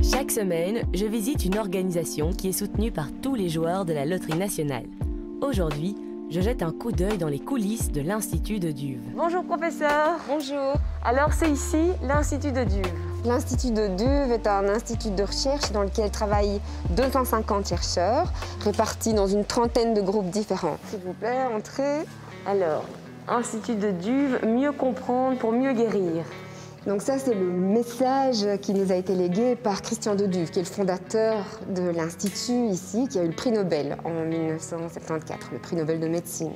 Chaque semaine, je visite une organisation qui est soutenue par tous les joueurs de la Loterie nationale. Aujourd'hui, je jette un coup d'œil dans les coulisses de l'Institut de Duves. Bonjour professeur. Bonjour. Alors c'est ici l'Institut de Duves. L'Institut de Duves est un institut de recherche dans lequel travaillent 250 chercheurs répartis dans une trentaine de groupes différents. S'il vous plaît, entrez. Alors, Institut de Duves, mieux comprendre pour mieux guérir. Donc ça, c'est le message qui nous a été légué par Christian de Duve, qui est le fondateur de l'Institut ici, qui a eu le prix Nobel en 1974, le prix Nobel de médecine.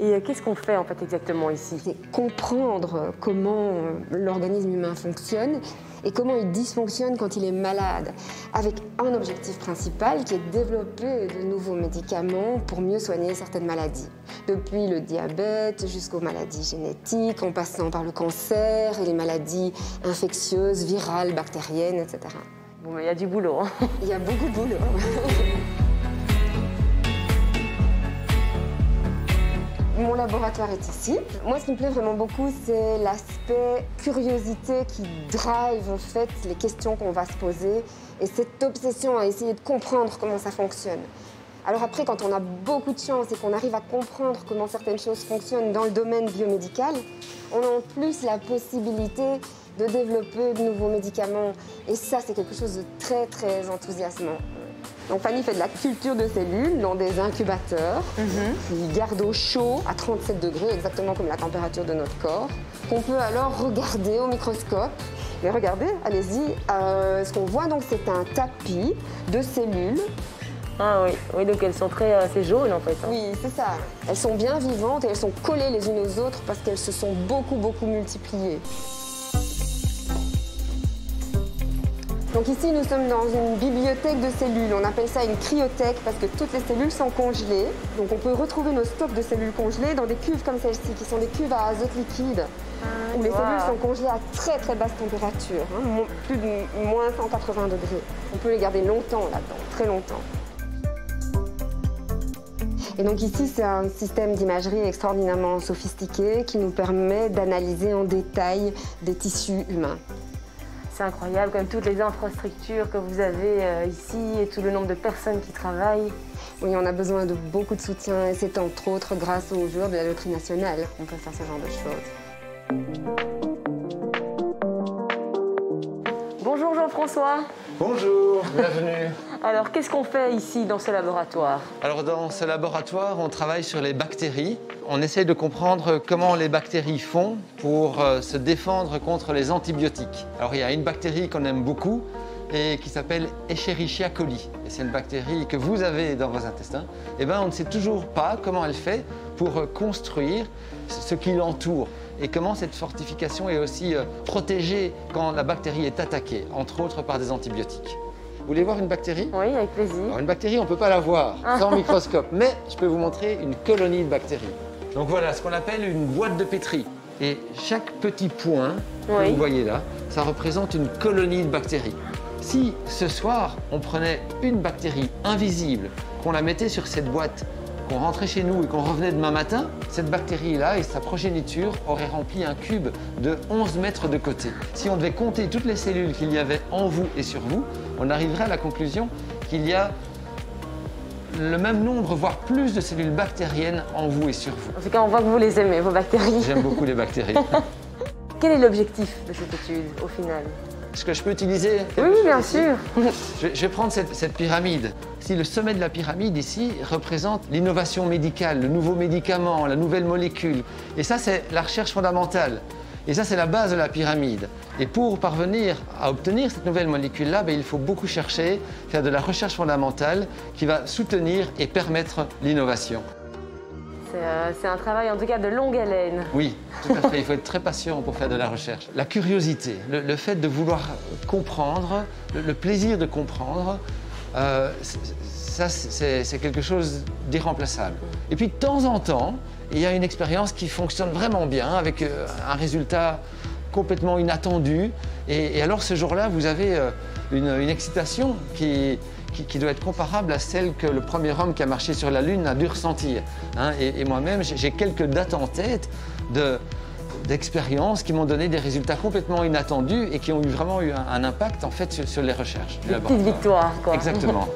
Et qu'est-ce qu'on fait en fait exactement ici? C'est comprendre comment l'organisme humain fonctionne et comment il dysfonctionne quand il est malade, avec un objectif principal qui est de développer de nouveaux médicaments pour mieux soigner certaines maladies. Depuis le diabète jusqu'aux maladies génétiques, en passant par le cancer et les maladies infectieuses, virales, bactériennes, etc. Bon, mais il y a du boulot. Hein. Il y a beaucoup de boulot. Mon laboratoire est ici. Moi, ce qui me plaît vraiment beaucoup, c'est l'aspect curiosité qui drive en fait les questions qu'on va se poser et cette obsession à essayer de comprendre comment ça fonctionne. Alors après, quand on a beaucoup de chance et qu'on arrive à comprendre comment certaines choses fonctionnent dans le domaine biomédical, on a en plus la possibilité de développer de nouveaux médicaments. Et ça, c'est quelque chose de très, très enthousiasmant. Donc Fanny fait de la culture de cellules dans des incubateurs qui gardent au chaud à 37 degrés, exactement comme la température de notre corps, qu'on peut alors regarder au microscope. Mais regardez, allez-y, ce qu'on voit donc c'est un tapis de cellules. Ah oui, oui, donc elles sont assez jaunes en fait. Hein. Oui, c'est ça. Elles sont bien vivantes et elles sont collées les unes aux autres parce qu'elles se sont beaucoup multipliées. Donc ici, nous sommes dans une bibliothèque de cellules. On appelle ça une cryothèque parce que toutes les cellules sont congelées. Donc on peut retrouver nos stocks de cellules congelées dans des cuves comme celle-ci, qui sont des cuves à azote liquide, où les cellules sont congelées à très basse température, hein, plus de moins 180 degrés. On peut les garder longtemps là-dedans, très longtemps. Et donc ici, c'est un système d'imagerie extraordinairement sophistiqué qui nous permet d'analyser en détail des tissus humains. C'est incroyable, comme toutes les infrastructures que vous avez ici et tout le nombre de personnes qui travaillent. Oui, on a besoin de beaucoup de soutien et c'est entre autres grâce aux joueurs de la Loterie nationale qu'on peut faire ce genre de choses. Bonjour Jean-François. Bonjour, bienvenue. Alors, qu'est-ce qu'on fait ici dans ce laboratoire? Alors, dans ce laboratoire, on travaille sur les bactéries. On essaye de comprendre comment les bactéries font pour se défendre contre les antibiotiques. Alors, il y a une bactérie qu'on aime beaucoup et qui s'appelle Escherichia coli. Et c'est une bactérie que vous avez dans vos intestins. Eh bien, on ne sait toujours pas comment elle fait pour construire ce qui l'entoure et comment cette fortification est aussi protégée quand la bactérie est attaquée, entre autres par des antibiotiques. Vous voulez voir une bactérie? Oui, avec plaisir. Alors, une bactérie, on ne peut pas la voir sans microscope, mais je peux vous montrer une colonie de bactéries. Donc voilà, ce qu'on appelle une boîte de pétri. Et chaque petit point que vous voyez là, ça représente une colonie de bactéries. Si ce soir, on prenait une bactérie invisible, qu'on la mettait sur cette boîte, qu'on rentrait chez nous et qu'on revenait demain matin, cette bactérie-là et sa progéniture auraient rempli un cube de 11 mètres de côté. Si on devait compter toutes les cellules qu'il y avait en vous et sur vous, on arriverait à la conclusion qu'il y a le même nombre, voire plus de cellules bactériennes en vous et sur vous. En tout cas, on voit que vous les aimez, vos bactéries. J'aime beaucoup les bactéries. Quel est l'objectif de cette étude, au final? Est-ce que je peux utiliser? Oui, bien sûr. Je vais prendre cette pyramide. Si le sommet de la pyramide ici représente l'innovation médicale, le nouveau médicament, la nouvelle molécule. Et ça, c'est la recherche fondamentale. Et ça, c'est la base de la pyramide. Et pour parvenir à obtenir cette nouvelle molécule-là, il faut beaucoup chercher, faire de la recherche fondamentale qui va soutenir et permettre l'innovation. C'est un travail en tout cas de longue haleine. Oui, tout à fait. Il faut être très patient pour faire de la recherche. La curiosité, le fait de vouloir comprendre, le plaisir de comprendre, ça c'est quelque chose d'irremplaçable. Et puis de temps en temps, il y a une expérience qui fonctionne vraiment bien avec un résultat complètement inattendu. Et alors ce jour-là, vous avez une excitation qui doit être comparable à celle que le premier homme qui a marché sur la Lune a dû ressentir. Hein. Et moi-même, j'ai quelques dates en tête d'expériences qui m'ont donné des résultats complètement inattendus et qui ont vraiment eu un impact en fait sur les recherches. Des petites victoires, quoi. Exactement.